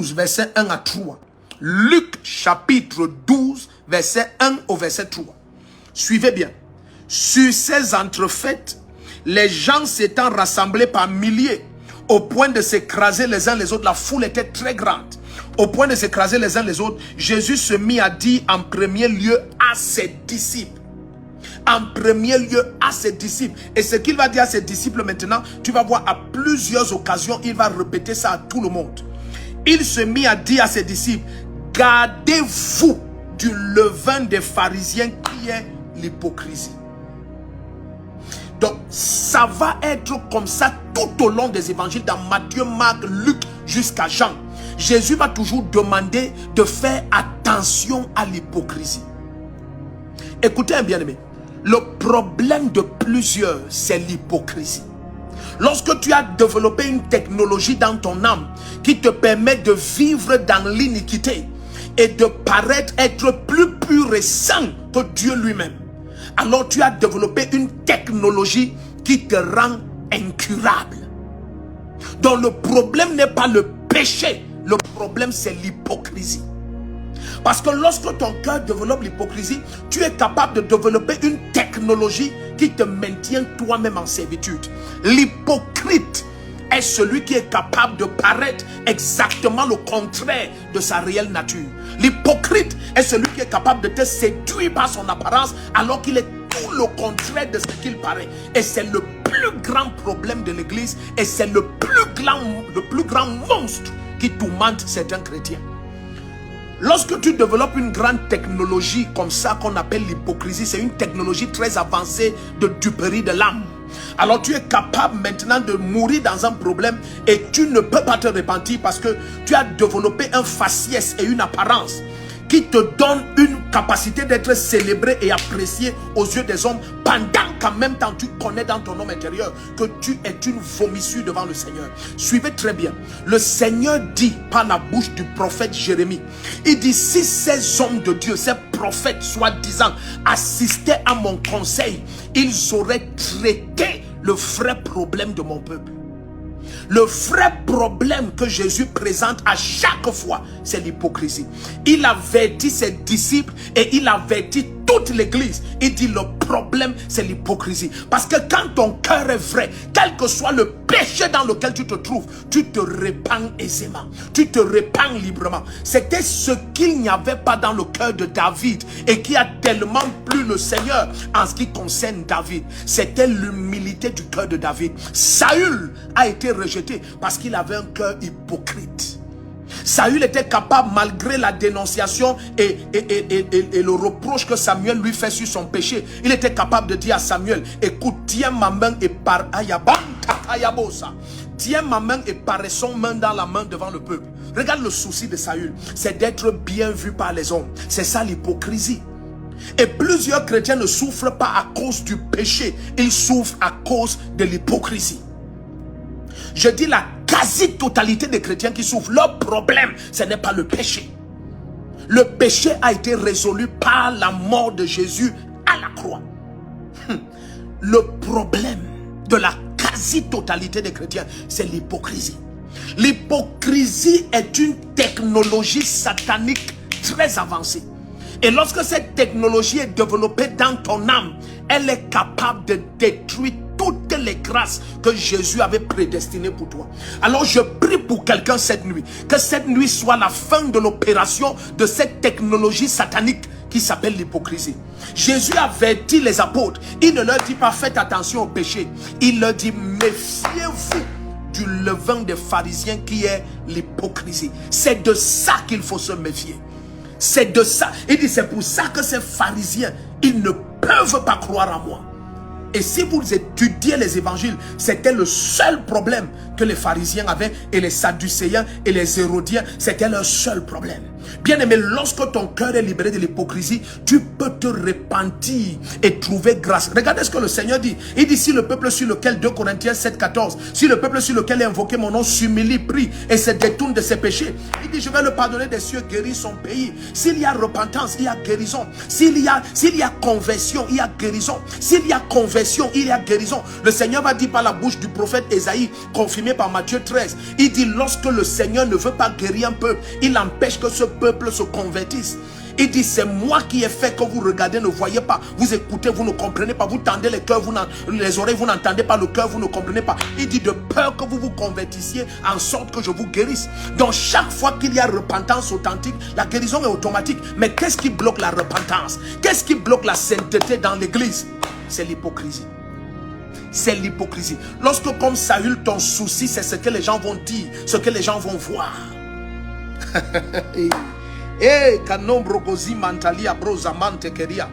12, verset 1 à 3. Luc chapitre 12, verset 1 au verset 3. Suivez bien. Sur ces entrefaites, les gens s'étant rassemblés par milliers, au point de s'écraser les uns les autres, la foule était très grande. Au point de s'écraser les uns les autres, Jésus se mit à dire en premier lieu à ses disciples. En premier lieu à ses disciples. Et ce qu'il va dire à ses disciples maintenant, tu vas voir à plusieurs occasions, il va répéter ça à tout le monde. Il se mit à dire à ses disciples, gardez-vous du levain des pharisiens qui est l'hypocrisie. Donc ça va être comme ça tout au long des évangiles, dans Matthieu, Marc, Luc jusqu'à Jean. Jésus va toujours demander de faire attention à l'hypocrisie. Écoutez bien aimé, le problème de plusieurs, c'est l'hypocrisie. Lorsque tu as développé une technologie dans ton âme qui te permet de vivre dans l'iniquité et de paraître être plus pur et saint que Dieu lui-même, alors tu as développé une technologie qui te rend incurable. Donc le problème n'est pas le péché, le problème c'est l'hypocrisie. Parce que lorsque ton cœur développe l'hypocrisie, tu es capable de développer une technologie qui te maintient toi-même en servitude. L'hypocrite est celui qui est capable de paraître exactement le contraire de sa réelle nature. L'hypocrite est celui qui est capable de te séduire par son apparence alors qu'il est tout le contraire de ce qu'il paraît. Et c'est le plus grand problème de l'église et c'est le plus grand monstre qui tourmente certains chrétiens. Lorsque tu développes une grande technologie comme ça qu'on appelle l'hypocrisie, c'est une technologie très avancée de duperie de l'âme. Alors tu es capable maintenant de mourir dans un problème et tu ne peux pas te repentir parce que tu as développé un faciès et une apparence qui te donne une capacité d'être célébré et apprécié aux yeux des hommes pendant qu'en même temps tu connais dans ton homme intérieur que tu es une vomissure devant le Seigneur. Suivez très bien. Le Seigneur dit par la bouche du prophète Jérémie, il dit si ces hommes de Dieu, ces prophètes soi-disant assistaient à mon conseil, ils auraient traité le vrai problème de mon peuple. Le vrai problème que Jésus présente à chaque fois, c'est l'hypocrisie. Il avertit ses disciples et il avertit toute l'église. Il dit le problème, c'est l'hypocrisie. Parce que quand ton cœur est vrai, quel que soit le péché dans lequel tu te trouves, tu te répands aisément. Tu te répands librement. C'était ce qu'il n'y avait pas dans le cœur de David et qui a tellement plu le Seigneur en ce qui concerne David. C'était l'humilité du cœur de David. Saül a été rejeté parce qu'il avait un cœur hypocrite. Saül était capable, malgré la dénonciation et le reproche que Samuel lui fait sur son péché, il était capable de dire à Samuel, écoute, tiens ma main et tiens ma main et paraissons main dans la main devant le peuple. Regarde le souci de Saül, c'est d'être bien vu par les hommes. C'est ça l'hypocrisie. Et plusieurs chrétiens ne souffrent pas à cause du péché, ils souffrent à cause de l'hypocrisie. Je dis la quasi-totalité des chrétiens qui souffrent, leur problème, ce n'est pas le péché. Le péché a été résolu par la mort de Jésus à la croix. Le problème de la quasi-totalité des chrétiens, c'est l'hypocrisie. L'hypocrisie est une technologie satanique très avancée. Et lorsque cette technologie est développée dans ton âme, elle est capable de détruire toutes les grâces que Jésus avait prédestinées pour toi. Alors je prie pour quelqu'un cette nuit, que cette nuit soit la fin de l'opération de cette technologie satanique qui s'appelle l'hypocrisie. Jésus avertit les apôtres, il ne leur dit pas faites attention au péché, il leur dit méfiez-vous du levain des pharisiens qui est l'hypocrisie. C'est de ça qu'il faut se méfier. C'est de ça. Il dit c'est pour ça que ces pharisiens, ils ne peuvent pas croire en moi. Et si vous étudiez les évangiles, c'était le seul problème que les pharisiens avaient et les sadducéens et les hérodiens, c'était leur seul problème. Bien aimé, lorsque ton cœur est libéré de l'hypocrisie, tu peux te repentir et trouver grâce. Regardez ce que le Seigneur dit. Il dit si le peuple sur lequel, 2 Corinthiens 7,14, si le peuple sur lequel est invoqué mon nom s'humilie, prie et se détourne de ses péchés, il dit je vais le pardonner des cieux, guérir son pays. S'il y a repentance, il y a guérison. S'il y a conversion, il y a guérison. S'il y a conversion, confession, il y a guérison. Le Seigneur va dire par la bouche du prophète Ésaïe, confirmé par Matthieu 13, il dit lorsque le Seigneur ne veut pas guérir un peuple, il empêche que ce peuple se convertisse. Il dit c'est moi qui ai fait que vous regardez, ne voyez pas, vous écoutez, vous ne comprenez pas, vous tendez les cœurs, les oreilles, vous n'entendez pas, le cœur, vous ne comprenez pas. Il dit de peur que vous vous convertissiez en sorte que je vous guérisse. Donc chaque fois qu'il y a repentance authentique, la guérison est automatique. Mais qu'est-ce qui bloque la repentance? Qu'est-ce qui bloque la sainteté dans l'église? C'est l'hypocrisie. C'est l'hypocrisie. Lorsque comme Saül, ton souci, c'est ce que les gens vont dire, ce que les gens vont voir. Eh, kanombro gozi mantalia broza mante keria.